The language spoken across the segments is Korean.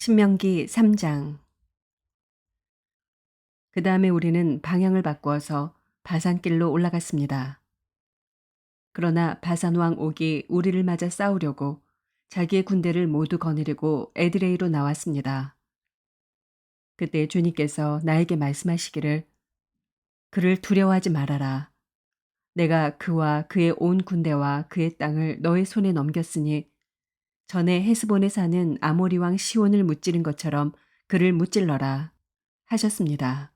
신명기 3장. 그 다음에 우리는 방향을 바꾸어서 바산길로 올라갔습니다. 그러나 바산 왕 옥이 우리를 맞아 싸우려고 자기의 군대를 모두 거느리고 에드레이로 나왔습니다. 그때 주님께서 나에게 말씀하시기를 그를 두려워하지 말아라. 내가 그와 그의 온 군대와 그의 땅을 너의 손에 넘겼으니 전에 헤스본에 사는 아모리 왕 시온을 무찌른 것처럼 그를 무찔러라 하셨습니다.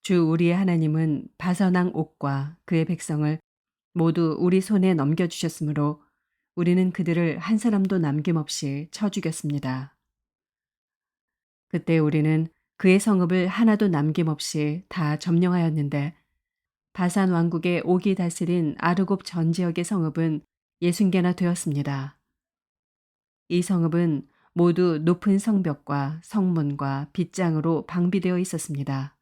주 우리의 하나님은 바산왕 옥과 그의 백성을 모두 우리 손에 넘겨주셨으므로 우리는 그들을 한 사람도 남김없이 쳐 죽였습니다. 그때 우리는 그의 성읍을 하나도 남김없이 다 점령하였는데 바산 왕국의 옥이 다스린 아르곱 전 지역의 성읍은 60개나 되었습니다. 이 성읍은 모두 높은 성벽과 성문과 빗장으로 방비되어 있었습니다.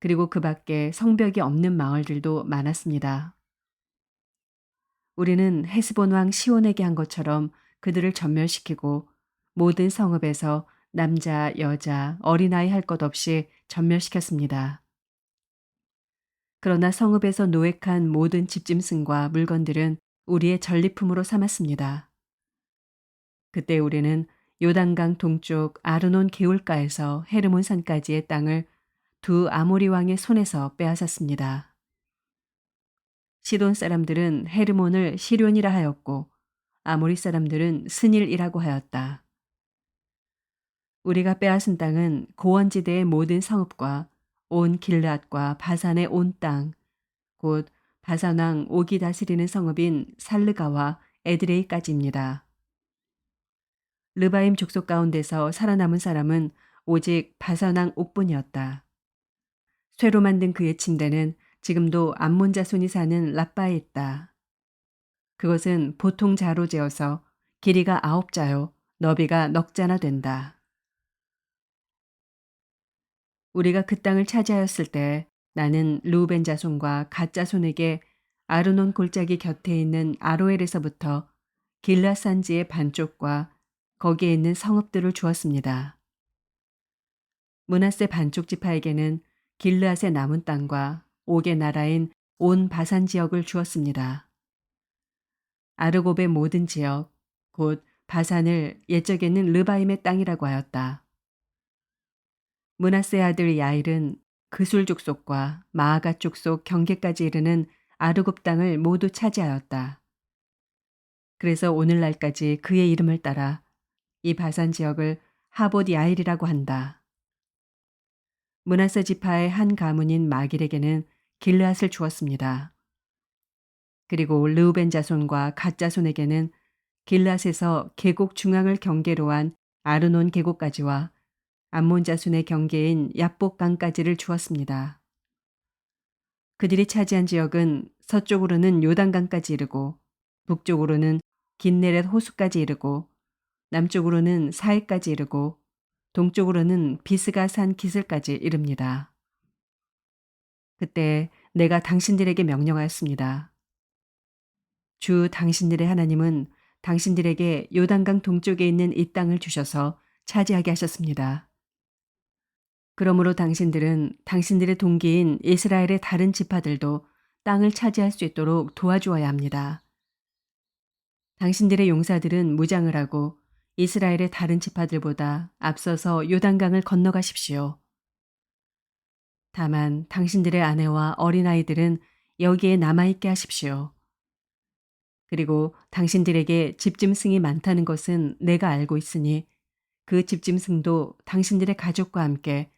그리고 그 밖에 성벽이 없는 마을들도 많았습니다. 우리는 헤스본 왕 시온에게 한 것처럼 그들을 전멸시키고 모든 성읍에서 남자, 여자, 어린아이 할 것 없이 전멸시켰습니다. 그러나 성읍에서 노획한 모든 집짐승과 물건들은 우리의 전리품으로 삼았습니다. 그때 우리는 요단강 동쪽 아르논 개울가에서 헤르몬 산까지의 땅을 두 아모리 왕의 손에서 빼앗았습니다. 시돈 사람들은 헤르몬을 시련이라 하였고 아모리 사람들은 스닐이라고 하였다. 우리가 빼앗은 땅은 고원지대의 모든 성읍과 온 길앗과 바산의 온 땅, 곧 바산왕 옥이 다스리는 성읍인 살르가와 에드레이까지입니다. 르바임 족속 가운데서 살아남은 사람은 오직 바산왕 옥뿐이었다. 쇠로 만든 그의 침대는 지금도 암몬 자손이 사는 라빠에 있다. 그것은 보통 자로 재어서 길이가 9자요 너비가 넉 자나 된다. 우리가 그 땅을 차지하였을 때 나는 르우벤 자손과 갓 자손에게 아르논 골짜기 곁에 있는 아로엘에서부터 길라 산지의 반쪽과 거기에 있는 성읍들을 주었습니다. 므낫세 반쪽 지파에게는 길르앗의 남은 땅과 옥의 나라인 온 바산 지역을 주었습니다. 아르곱의 모든 지역, 곧 바산을 옛적에는 르바임의 땅이라고 하였다. 므낫세 아들 야일은 그술 족속과 마아가 족속 경계까지 이르는 아르곱 땅을 모두 차지하였다. 그래서 오늘날까지 그의 이름을 따라 이 바산 지역을 하봇 야일이라고 한다. 므낫세 지파의 한 가문인 마길에게는 길르앗을 주었습니다. 그리고 르우벤 자손과 갓 자손에게는 길앗에서 계곡 중앙을 경계로 한 아르논 계곡까지와 암몬 자손의 경계인 야복강까지를 주었습니다. 그들이 차지한 지역은 서쪽으로는 요단강까지 이르고 북쪽으로는 긴네렛 호수까지 이르고 남쪽으로는 사해까지 이르고 동쪽으로는 비스가산 기슭까지 이릅니다. 그때 내가 당신들에게 명령하였습니다. 주 당신들의 하나님은 당신들에게 요단강 동쪽에 있는 이 땅을 주셔서 차지하게 하셨습니다. 그러므로 당신들은 당신들의 동기인 이스라엘의 다른 지파들도 땅을 차지할 수 있도록 도와주어야 합니다. 당신들의 용사들은 무장을 하고 이스라엘의 다른 지파들보다 앞서서 요단강을 건너가십시오. 다만 당신들의 아내와 어린아이들은 여기에 남아있게 하십시오. 그리고 당신들에게 집짐승이 많다는 것은 내가 알고 있으니 그 집짐승도 당신들의 가족과 함께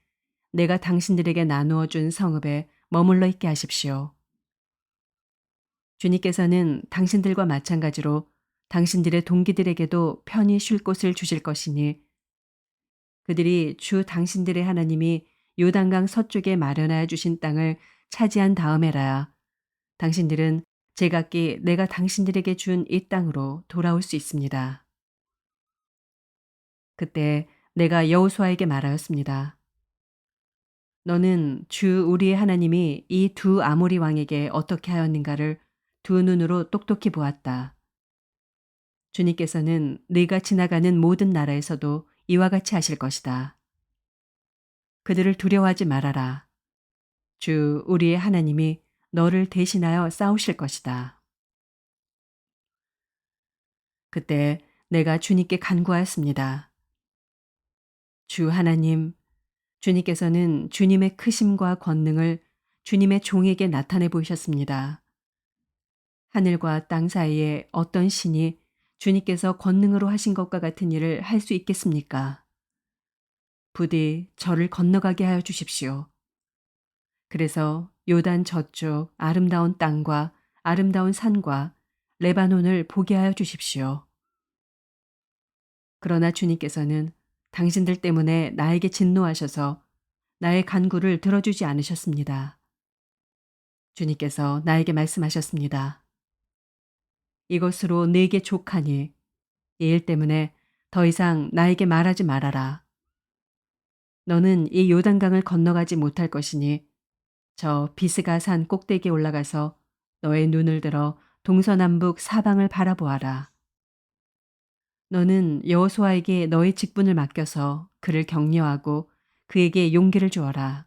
내가 당신들에게 나누어 준 성읍에 머물러 있게 하십시오. 주님께서는 당신들과 마찬가지로 당신들의 동기들에게도 편히 쉴 곳을 주실 것이니 그들이 주 당신들의 하나님이 요단강 서쪽에 마련하여 주신 땅을 차지한 다음에라야 당신들은 제각기 내가 당신들에게 준 이 땅으로 돌아올 수 있습니다. 그때 내가 여호수아에게 말하였습니다. 너는 주 우리의 하나님이 이 두 아모리 왕에게 어떻게 하였는가를 두 눈으로 똑똑히 보았다. 주님께서는 네가 지나가는 모든 나라에서도 이와 같이 하실 것이다. 그들을 두려워하지 말아라. 주 우리의 하나님이 너를 대신하여 싸우실 것이다. 그때 내가 주님께 간구하였습니다. 주 하나님, 주님께서는 주님의 크심과 권능을 주님의 종에게 나타내 보이셨습니다. 하늘과 땅 사이에 어떤 신이 주님께서 권능으로 하신 것과 같은 일을 할 수 있겠습니까? 부디 저를 건너가게 하여 주십시오. 그래서 요단 저쪽 아름다운 땅과 아름다운 산과 레바논을 보게 하여 주십시오. 그러나 주님께서는 당신들 때문에 나에게 진노하셔서 나의 간구를 들어주지 않으셨습니다. 주님께서 나에게 말씀하셨습니다. 이것으로 네게 족하니 이 일 때문에 더 이상 나에게 말하지 말아라. 너는 이 요단강을 건너가지 못할 것이니 저 비스가 산 꼭대기에 올라가서 너의 눈을 들어 동서남북 사방을 바라보아라. 너는 여호수아에게 너의 직분을 맡겨서 그를 격려하고 그에게 용기를 주어라.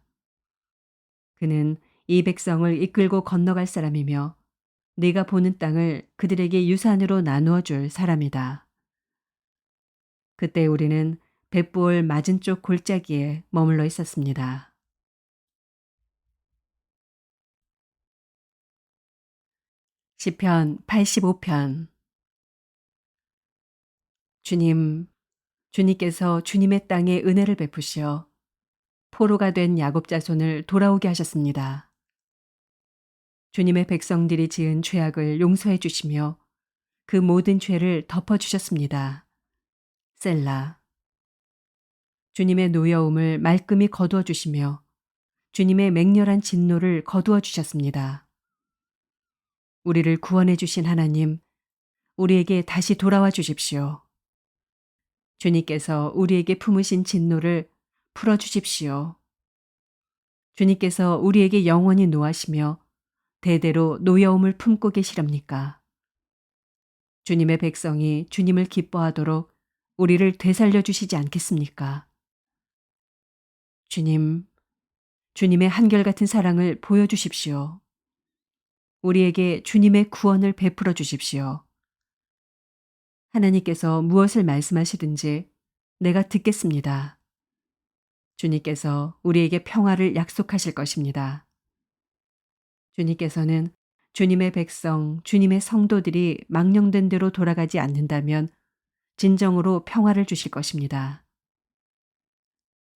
그는 이 백성을 이끌고 건너갈 사람이며 네가 보는 땅을 그들에게 유산으로 나누어 줄 사람이다. 그때 우리는 벳부올 맞은쪽 골짜기에 머물러 있었습니다. 시편 85편. 주님, 주님께서 주님의 땅에 은혜를 베푸시어 포로가 된 야곱 자손을 돌아오게 하셨습니다. 주님의 백성들이 지은 죄악을 용서해 주시며 그 모든 죄를 덮어 주셨습니다. 셀라. 주님의 노여움을 말끔히 거두어 주시며 주님의 맹렬한 진노를 거두어 주셨습니다. 우리를 구원해 주신 하나님, 우리에게 다시 돌아와 주십시오. 주님께서 우리에게 품으신 진노를 풀어 주십시오. 주님께서 우리에게 영원히 노하시며 대대로 노여움을 품고 계시렵니까? 주님의 백성이 주님을 기뻐하도록 우리를 되살려 주시지 않겠습니까? 주님, 주님의 한결같은 사랑을 보여주십시오. 우리에게 주님의 구원을 베풀어 주십시오. 하나님께서 무엇을 말씀하시든지 내가 듣겠습니다. 주님께서 우리에게 평화를 약속하실 것입니다. 주님께서는 주님의 백성, 주님의 성도들이 망령된 대로 돌아가지 않는다면 진정으로 평화를 주실 것입니다.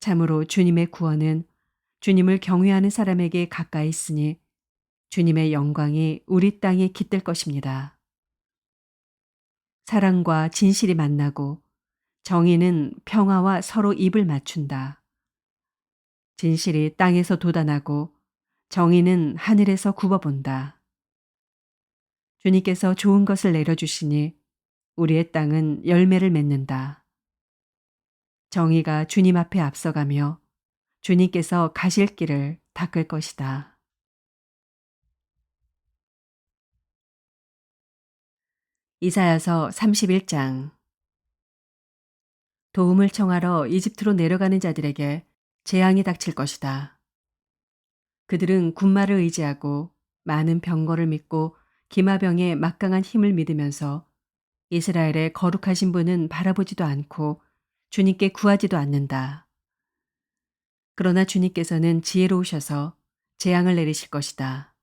참으로 주님의 구원은 주님을 경외하는 사람에게 가까이 있으니 주님의 영광이 우리 땅에 깃들 것입니다. 사랑과 진실이 만나고 정의는 평화와 서로 입을 맞춘다. 진실이 땅에서 돋아나고 정의는 하늘에서 굽어본다. 주님께서 좋은 것을 내려주시니 우리의 땅은 열매를 맺는다. 정의가 주님 앞에 앞서가며 주님께서 가실 길을 닦을 것이다. 이사야서 31장. 도움을 청하러 이집트로 내려가는 자들에게 재앙이 닥칠 것이다. 그들은 군마를 의지하고 많은 병거를 믿고 기마병의 막강한 힘을 믿으면서 이스라엘의 거룩하신 분은 바라보지도 않고 주님께 구하지도 않는다. 그러나 주님께서는 지혜로우셔서 재앙을 내리실 것이다.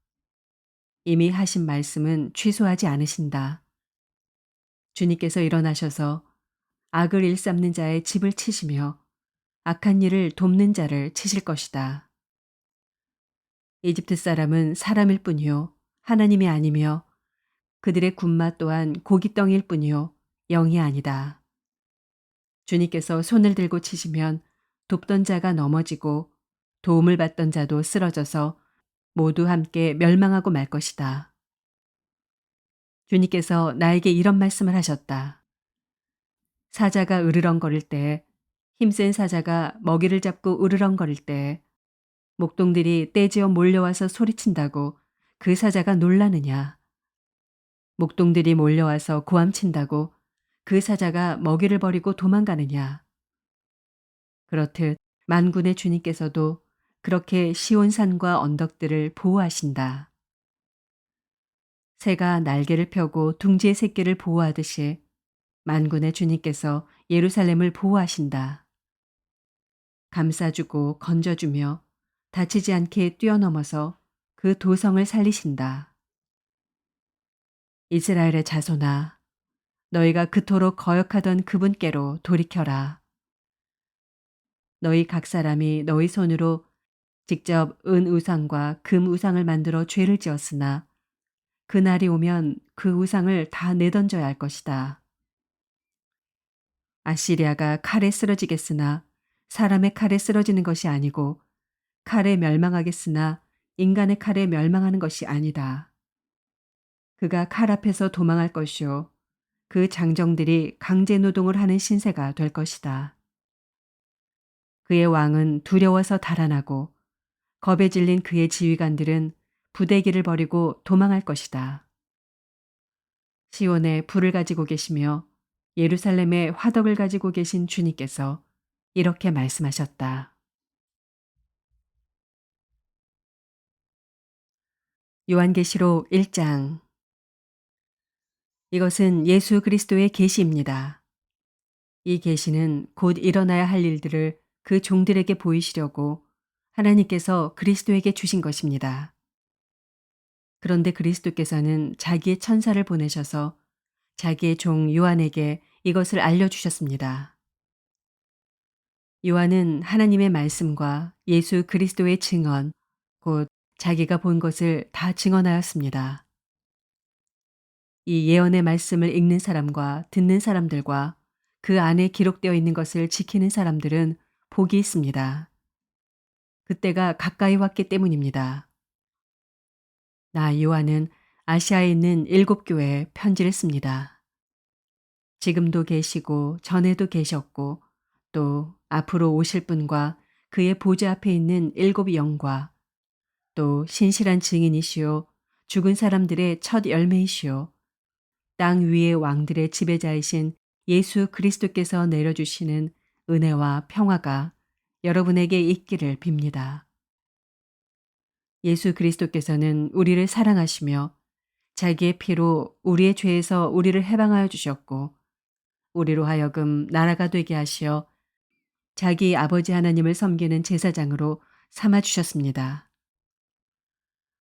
이미 하신 말씀은 취소하지 않으신다. 주님께서 일어나셔서 악을 일삼는 자의 집을 치시며 악한 일을 돕는 자를 치실 것이다. 이집트 사람은 사람일 뿐이요 하나님이 아니며 그들의 군마 또한 고깃덩이일 뿐이요 영이 아니다. 주님께서 손을 들고 치시면 돕던 자가 넘어지고 도움을 받던 자도 쓰러져서 모두 함께 멸망하고 말 것이다. 주님께서 나에게 이런 말씀을 하셨다. 사자가 으르렁거릴 때, 힘센 사자가 먹이를 잡고 으르렁거릴 때 목동들이 떼지어 몰려와서 소리친다고 그 사자가 놀라느냐. 목동들이 몰려와서 고함친다고 그 사자가 먹이를 버리고 도망가느냐. 그렇듯 만군의 주님께서도 그렇게 시온산과 언덕들을 보호하신다. 새가 날개를 펴고 둥지의 새끼를 보호하듯이 만군의 주님께서 예루살렘을 보호하신다. 감싸주고 건져주며 다치지 않게 뛰어넘어서 그 도성을 살리신다. 이스라엘의 자손아, 너희가 그토록 거역하던 그분께로 돌이켜라. 너희 각 사람이 너희 손으로 직접 은 우상과 금 우상을 만들어 죄를 지었으나 그날이 오면 그 우상을 다 내던져야 할 것이다. 아시리아가 칼에 쓰러지겠으나 사람의 칼에 쓰러지는 것이 아니고 칼에 멸망하겠으나 인간의 칼에 멸망하는 것이 아니다. 그가 칼 앞에서 도망할 것이요 그 장정들이 강제 노동을 하는 신세가 될 것이다. 그의 왕은 두려워서 달아나고 겁에 질린 그의 지휘관들은 부대기를 버리고 도망할 것이다. 시온에 불을 가지고 계시며 예루살렘에 화덕을 가지고 계신 주님께서 이렇게 말씀하셨다. 요한계시록 1장. 이것은 예수 그리스도의 계시입니다. 이 계시는 곧 일어나야 할 일들을 그 종들에게 보이시려고 하나님께서 그리스도에게 주신 것입니다. 그런데 그리스도께서는 자기의 천사를 보내셔서 자기의 종 요한에게 이것을 알려주셨습니다. 요한은 하나님의 말씀과 예수 그리스도의 증언, 곧 자기가 본 것을 다 증언하였습니다. 이 예언의 말씀을 읽는 사람과 듣는 사람들과 그 안에 기록되어 있는 것을 지키는 사람들은 복이 있습니다. 그때가 가까이 왔기 때문입니다. 나 요한은 아시아에 있는 7교회에 편지를 씁니다. 지금도 계시고 전에도 계셨고 또 앞으로 오실 분과 그의 보좌 앞에 있는 7 영과 또 신실한 증인이시요 죽은 사람들의 첫 열매이시요 땅 위의 왕들의 지배자이신 예수 그리스도께서 내려주시는 은혜와 평화가 여러분에게 있기를 빕니다. 예수 그리스도께서는 우리를 사랑하시며 자기의 피로 우리의 죄에서 우리를 해방하여 주셨고 우리로 하여금 나라가 되게 하시어 자기 아버지 하나님을 섬기는 제사장으로 삼아 주셨습니다.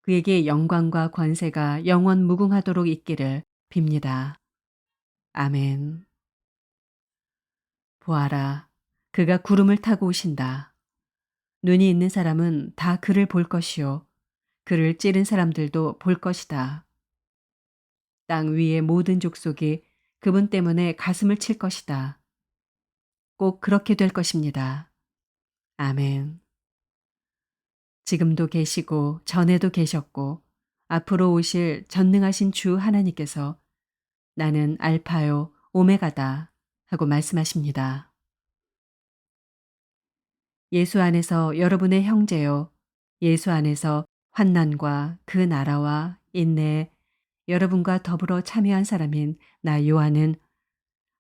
그에게 영광과 권세가 영원 무궁하도록 있기를 빕니다. 아멘. 보아라, 그가 구름을 타고 오신다. 눈이 있는 사람은 다 그를 볼 것이요 그를 찌른 사람들도 볼 것이다. 땅 위의 모든 족속이 그분 때문에 가슴을 칠 것이다. 꼭 그렇게 될 것입니다. 아멘. 지금도 계시고 전에도 계셨고 앞으로 오실 전능하신 주 하나님께서 나는 알파요 오메가다 하고 말씀하십니다. 예수 안에서 여러분의 형제요 예수 안에서 환난과 그 나라와 인내에 여러분과 더불어 참여한 사람인 나 요한은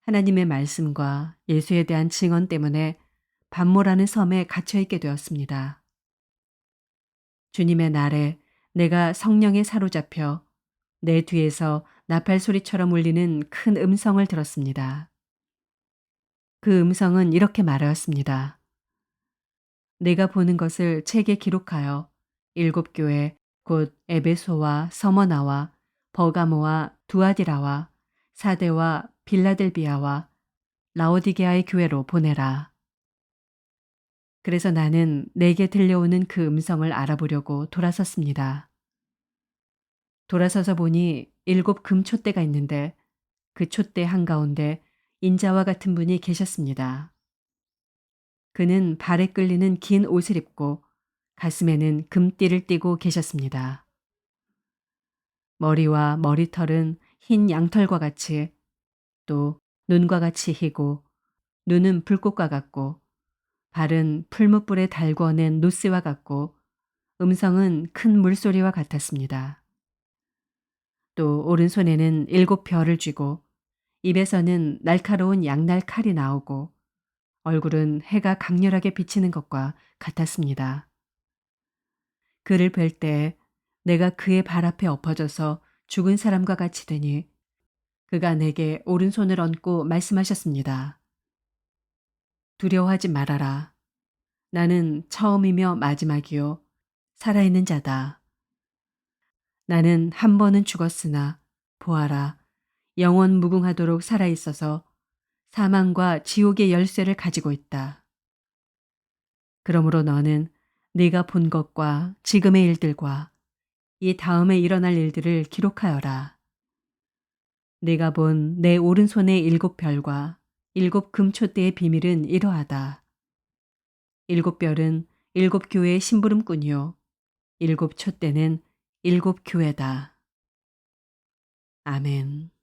하나님의 말씀과 예수에 대한 증언 때문에 반모라는 섬에 갇혀 있게 되었습니다. 주님의 날에 내가 성령에 사로잡혀 내 뒤에서 나팔 소리처럼 울리는 큰 음성을 들었습니다. 그 음성은 이렇게 말하였습니다. 내가 보는 것을 책에 기록하여 7교회 곧 에베소와 서머나와 버가모와 두아디라와 사데와 빌라델비아와 라오디게아의 교회로 보내라. 그래서 나는 내게 들려오는 그 음성을 알아보려고 돌아섰습니다. 돌아서서 보니 7 금촛대가 있는데 그 촛대 한가운데 인자와 같은 분이 계셨습니다. 그는 발에 끌리는 긴 옷을 입고 가슴에는 금띠를 띠고 계셨습니다. 머리와 머리털은 흰 양털과 같이 또 눈과 같이 희고 눈은 불꽃과 같고 발은 풀무불에 달궈낸 노스와 같고 음성은 큰 물소리와 같았습니다. 또 오른손에는 7 별을 쥐고 입에서는 날카로운 양날 칼이 나오고 얼굴은 해가 강렬하게 비치는 것과 같았습니다. 그를 뵐 때 내가 그의 발 앞에 엎어져서 죽은 사람과 같이 되니 그가 내게 오른손을 얹고 말씀하셨습니다. 두려워하지 말아라. 나는 처음이며 마지막이요 살아있는 자다. 나는 한 번은 죽었으나 보아라 영원 무궁하도록 살아있어서 사망과 지옥의 열쇠를 가지고 있다. 그러므로 너는 네가 본 것과 지금의 일들과 이 다음에 일어날 일들을 기록하여라. 네가 본 내 오른손의 7별과 7금촛대의 비밀은 이러하다. 7별은 7교회의 심부름꾼이요 7촛대는 7교회다. 아멘.